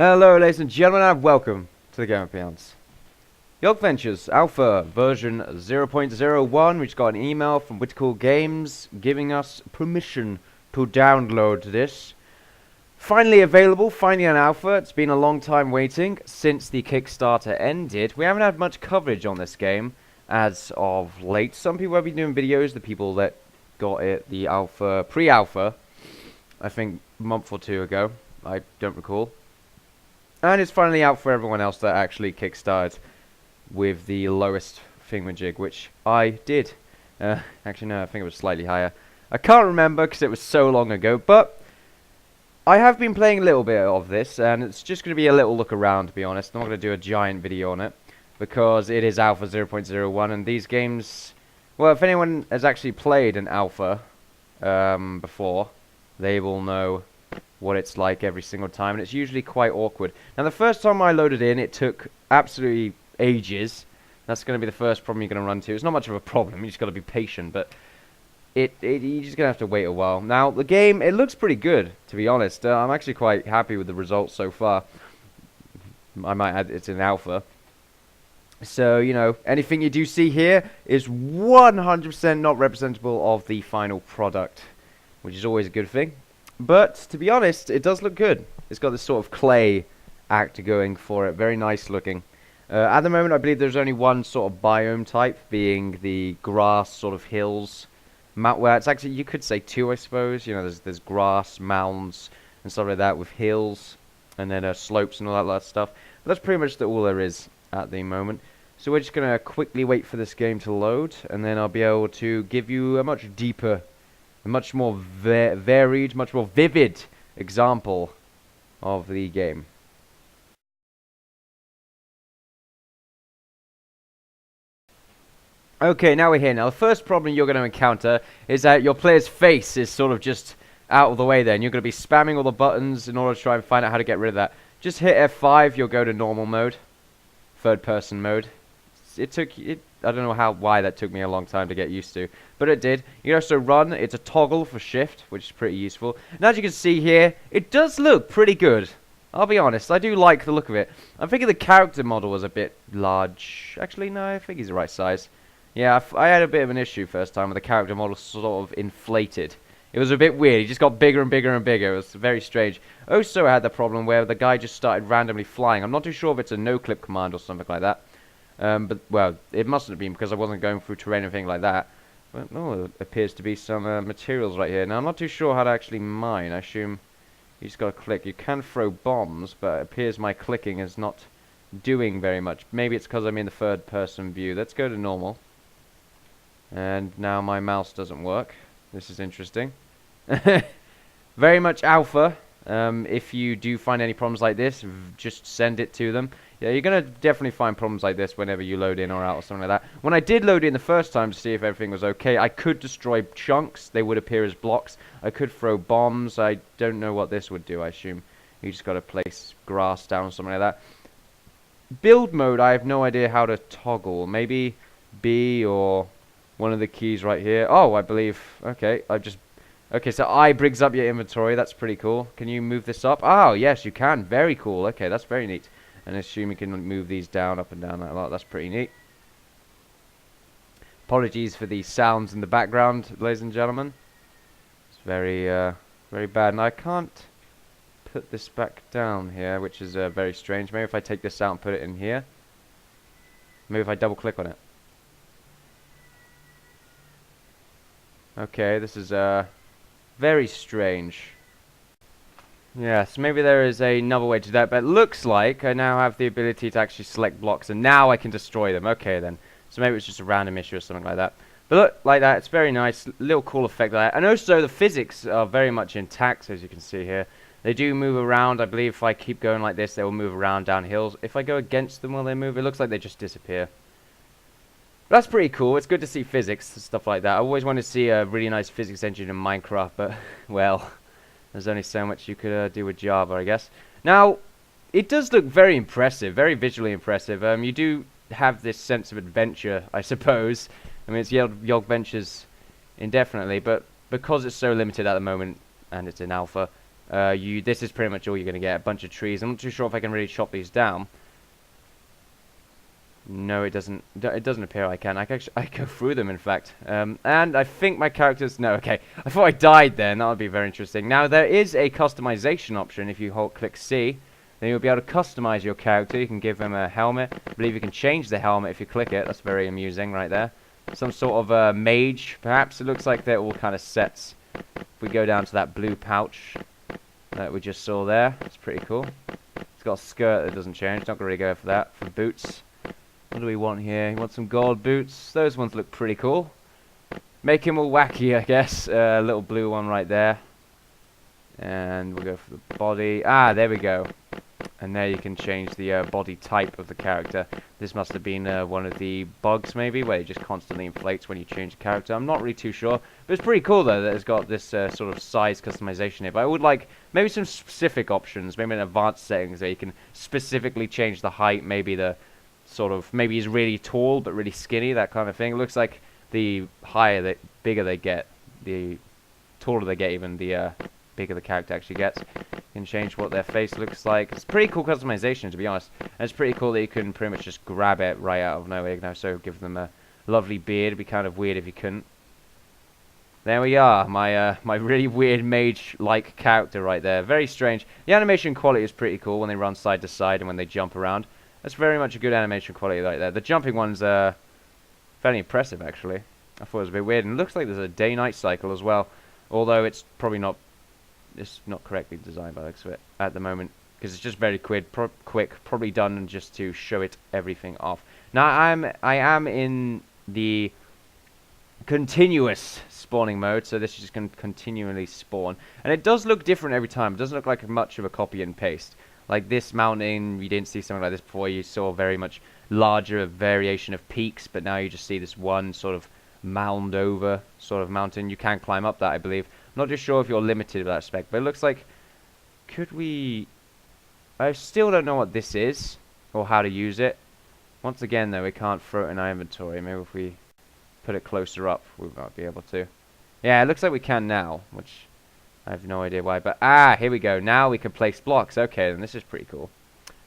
Hello ladies and gentlemen and welcome to the Game of Beyonds. Yogventures Alpha version 0.01. We just got an email from Winterkewl Games giving us permission to download this. Finally available, finally an alpha. It's been a long time waiting since the Kickstarter ended. We haven't had much coverage on this game as of late. Some people have been doing videos, the people that got it, the alpha, pre-alpha, I think a month or two ago. I don't recall. And it's finally out for everyone else that actually kickstarted with the lowest thingamajig, which I did. Actually, no, I think it was slightly higher. I can't remember because it was so long ago, but I have been playing a little bit of this, and it's just going to be a little look around, to be honest. I'm not going to do a giant video on it, because it is Alpha 0.01, and these games... Well, if anyone has actually played an Alpha before, they will know what it's like every single time, and it's usually quite awkward. Now, the first time I loaded in, it took absolutely ages. That's going to be the first problem you're going to run into. It's not much of a problem, you just got to be patient, but you're just going to have to wait a while. Now, the game, it looks pretty good, to be honest. I'm actually quite happy with the results so far. I might add it's an alpha. So, you know, anything you do see here is 100% not representable of the final product, which is always a good thing. But, to be honest, it does look good. It's got this sort of clay act going for it. Very nice looking. At the moment, I believe there's only one sort of biome type, being the grass sort of hills. Where it's actually, you could say two, I suppose. You know, there's grass, mounds, and stuff like that with hills. And then slopes and all that stuff. But that's pretty much all there is at the moment. So we're just going to quickly wait for this game to load. And then I'll be able to give you a much deeper... a much more varied, much more vivid example of the game. Okay, now we're here. Now, the first problem you're going to encounter is that your player's face is sort of just out of the way there, and you're going to be spamming all the buttons in order to try and find out how to get rid of that. Just hit F5, you'll go to normal mode, third-person mode. I don't know why that took me a long time to get used to, but it did. You can also run. It's a toggle for shift, which is pretty useful. And as you can see here, it does look pretty good. I'll be honest, I do like the look of it. I'm thinking the character model was a bit large. Actually, no, I think he's the right size. Yeah, I had a bit of an issue first time with the character model sort of inflated. It was a bit weird. He just got bigger and bigger and bigger. It was very strange. Also, I had the problem where the guy just started randomly flying. I'm not too sure if it's a no-clip command or something like that. But, well, it mustn't have been because I wasn't going through terrain or anything like that. But, oh, there appears to be some materials right here. Now, I'm not too sure how to actually mine. I assume you just got to click. You can throw bombs, but it appears my clicking is not doing very much. Maybe it's because I'm in the third-person view. Let's go to normal. And now my mouse doesn't work. This is interesting. Very much alpha. If you do find any problems like this, just send it to them. Yeah, you're going to definitely find problems like this whenever you load in or out or something like that. When I did load in the first time to see if everything was okay, I could destroy chunks. They would appear as blocks. I could throw bombs. I don't know what this would do, I assume. You just got to place grass down or something like that. Build mode, I have no idea how to toggle. Maybe B or one of the keys right here. Oh, I believe... Okay, Okay, so I brings up your inventory. That's pretty cool. Can you move this up? Oh, yes, you can. Very cool. Okay, that's very neat. And I assume you can move these down, up and down that a lot. That's pretty neat. Apologies for the sounds in the background, ladies and gentlemen. It's very, very bad. And I can't put this back down here, which is very strange. Maybe if I take this out and put it in here. Maybe if I double click on it. Okay, this is very strange. Yes, maybe there is another way to do that, but it looks like I now have the ability to actually select blocks, and now I can destroy them. Okay, then. So maybe it's just a random issue or something like that. But look, like that, it's very nice. Little cool effect like that. And also, the physics are very much intact, as you can see here. They do move around. I believe if I keep going like this, they will move around down hills. If I go against them while they move, it looks like they just disappear. That's pretty cool. It's good to see physics and stuff like that. I always wanted to see a really nice physics engine in Minecraft, but, well, there's only so much you could do with Java, I guess. Now, it does look very impressive, very visually impressive. You do have this sense of adventure, I suppose. I mean, it's Yogventures indefinitely, but because it's so limited at the moment, and it's in alpha, This is pretty much all you're going to get, a bunch of trees. I'm not too sure if I can really chop these down. No, it doesn't. It doesn't appear I can. I go through them, in fact. And I think my characters. No, okay. I thought I died then. That would be very interesting. Now there is a customization option. If you click C, then you'll be able to customize your character. You can give them a helmet. I believe you can change the helmet if you click it. That's very amusing, right there. Some sort of mage, perhaps. It looks like they're all kind of sets. If we go down to that blue pouch that we just saw there, it's pretty cool. It's got a skirt that doesn't change. Not gonna really go for that. For boots. What do we want here? We want some gold boots. Those ones look pretty cool. Make him all wacky, I guess. Little blue one right there. And we'll go for the body. Ah, there we go. And there you can change the body type of the character. This must have been one of the bugs, maybe, where it just constantly inflates when you change the character. I'm not really too sure. But it's pretty cool, though, that it's got this sort of size customization here. But I would like maybe some specific options, maybe in advanced settings, where you can specifically change the height, maybe the sort of, maybe he's really tall but really skinny, that kind of thing. It looks like the bigger they get, the taller they get, even the bigger the character actually gets. You can change what their face looks like. It's pretty cool customization, to be honest. And it's pretty cool that you can pretty much just grab it right out of nowhere. You know, so give them a lovely beard. It'd be kind of weird if you couldn't. There we are, my really weird mage-like character right there. Very strange. The animation quality is pretty cool when they run side to side and when they jump around. That's very much a good animation quality right there. The jumping one's fairly impressive, actually. I thought it was a bit weird. And it looks like there's a day-night cycle as well. Although it's probably not... It's not correctly designed by the looks of it at the moment. Because it's just very quick, probably done just to show it everything off. Now, I am in the continuous spawning mode. So this is just going to continually spawn. And it does look different every time. It doesn't look like much of a copy and paste. Like this mountain, you didn't see something like this before. You saw very much larger variation of peaks, but now you just see this one sort of mound over sort of mountain. You can climb up that, I believe. I'm not just sure if you're limited with that aspect, but it looks like... Could we... I still don't know what this is, or how to use it. Once again, though, we can't throw it in our inventory. Maybe if we put it closer up, we might be able to. Yeah, it looks like we can now, which... I have no idea why, but here we go. Now we can place blocks. Okay, then this is pretty cool.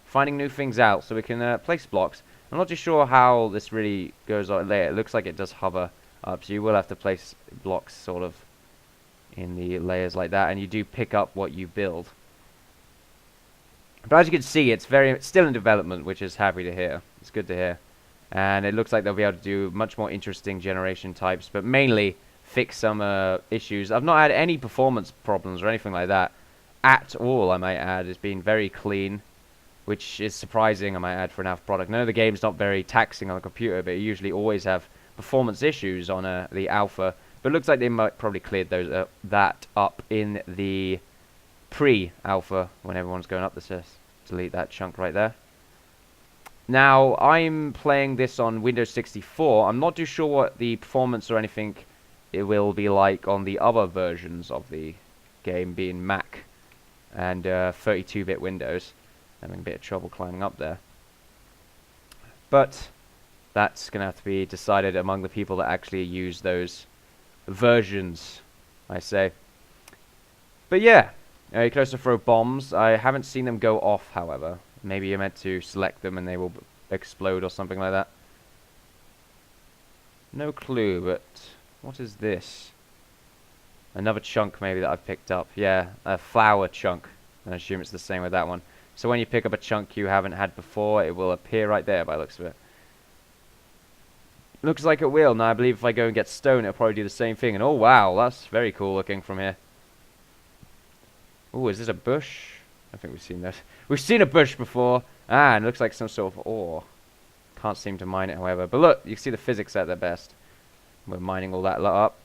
Finding new things out, so we can place blocks. I'm not too sure how this really goes on later. It looks like it does hover up, so you will have to place blocks sort of in the layers like that, and you do pick up what you build. But as you can see, it's still in development, which is happy to hear. It's good to hear. And it looks like they'll be able to do much more interesting generation types, but mainly fix some issues. I've not had any performance problems or anything like that at all, I might add. It's been very clean, which is surprising, I might add, for an alpha product. No, the game's not very taxing on the computer, but you usually always have performance issues on the alpha. But it looks like they might probably cleared those that up in the pre-alpha when everyone's going up the stairs. Delete that chunk right there. Now, I'm playing this on Windows 64. I'm not too sure what the performance or anything it will be like on the other versions of the game, being Mac and 32-bit Windows. Having a bit of trouble climbing up there. But that's going to have to be decided among the people that actually use those versions, I say. But yeah, you can also throw bombs. I haven't seen them go off, however. Maybe you're meant to select them and they will explode or something like that. No clue, but what is this? Another chunk maybe that I've picked up. Yeah, a flower chunk. I assume it's the same with that one. So when you pick up a chunk you haven't had before, it will appear right there by the looks of it. Looks like it will. Now I believe if I go and get stone, it'll probably do the same thing. And oh wow, that's very cool looking from here. Oh, is this a bush? I think we've seen that. We've seen a bush before. Ah, and it looks like some sort of ore. Can't seem to mine it, however. But look, you can see the physics at their best. We're mining all that lot up.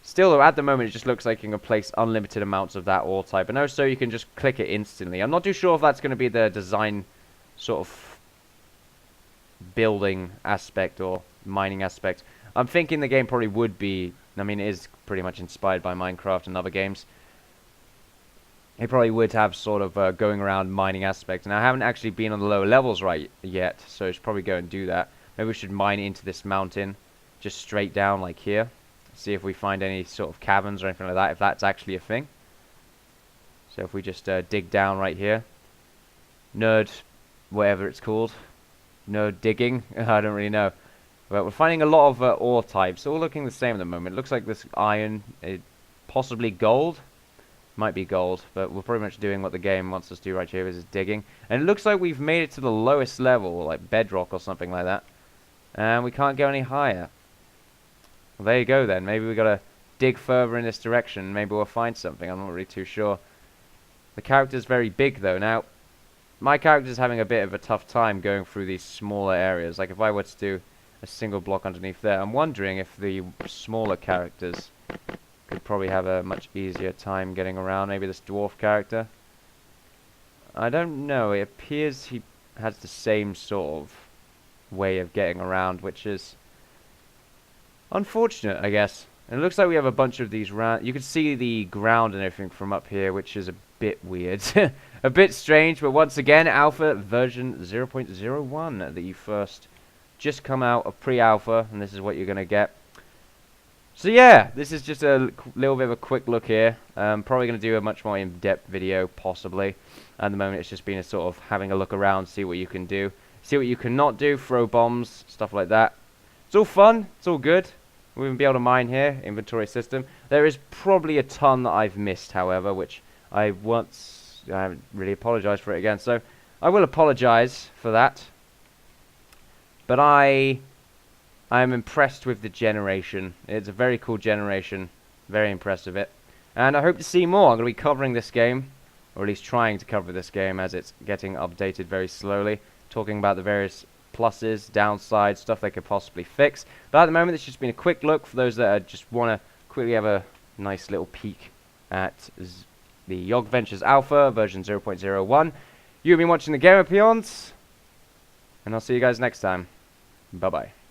Still, though, at the moment, it just looks like you can place unlimited amounts of that ore type. And also, you can just click it instantly. I'm not too sure if that's going to be the design sort of building aspect or mining aspect. I'm thinking the game probably would be... I mean, it is pretty much inspired by Minecraft and other games. It probably would have sort of going around mining aspect. And I haven't actually been on the lower levels right yet, so I should probably go and do that. Maybe we should mine into this mountain, just straight down like here. See if we find any sort of caverns or anything like that, if that's actually a thing. So if we just dig down right here, nerd, whatever it's called, nerd digging, I don't really know. But we're finding a lot of ore types, all looking the same at the moment. It looks like this iron, possibly gold. Might be gold, but we're pretty much doing what the game wants us to do right here, is digging. And it looks like we've made it to the lowest level, like bedrock or something like that. And we can't go any higher. Well, there you go then. Maybe we gotta dig further in this direction. Maybe we'll find something. I'm not really too sure. The character's very big though. Now, my character's having a bit of a tough time going through these smaller areas. Like if I were to do a single block underneath there, I'm wondering if the smaller characters could probably have a much easier time getting around. Maybe this dwarf character. I don't know. It appears he has the same sort of way of getting around, which is unfortunate, I guess. And it looks like we have a bunch of these round. You can see the ground and everything from up here, which is a bit weird. A bit strange, but once again, alpha version 0.01, the first just come out of pre-alpha, and this is what you're going to get. So yeah, this is just a little bit of a quick look here. Probably going to do a much more in-depth video, possibly. At the moment, it's just been a sort of having a look around, see what you can do, see what you cannot do, throw bombs, stuff like that. It's all fun, it's all good. We'll even be able to mine here, inventory system. There is probably a ton that I've missed, however, which I haven't really apologized for it again, so I will apologize for that. But I am impressed with the generation. It's a very cool generation. Very impressed with it. And I hope to see more. I'm going to be covering this game, or at least trying to cover this game as it's getting updated very slowly. Talking about the various pluses, downsides, stuff they could possibly fix. But at the moment, it's just been a quick look for those that just want to quickly have a nice little peek at the Yogventures Alpha version 0.01. You've been watching the Gamer Peons, and I'll see you guys next time. Bye-bye.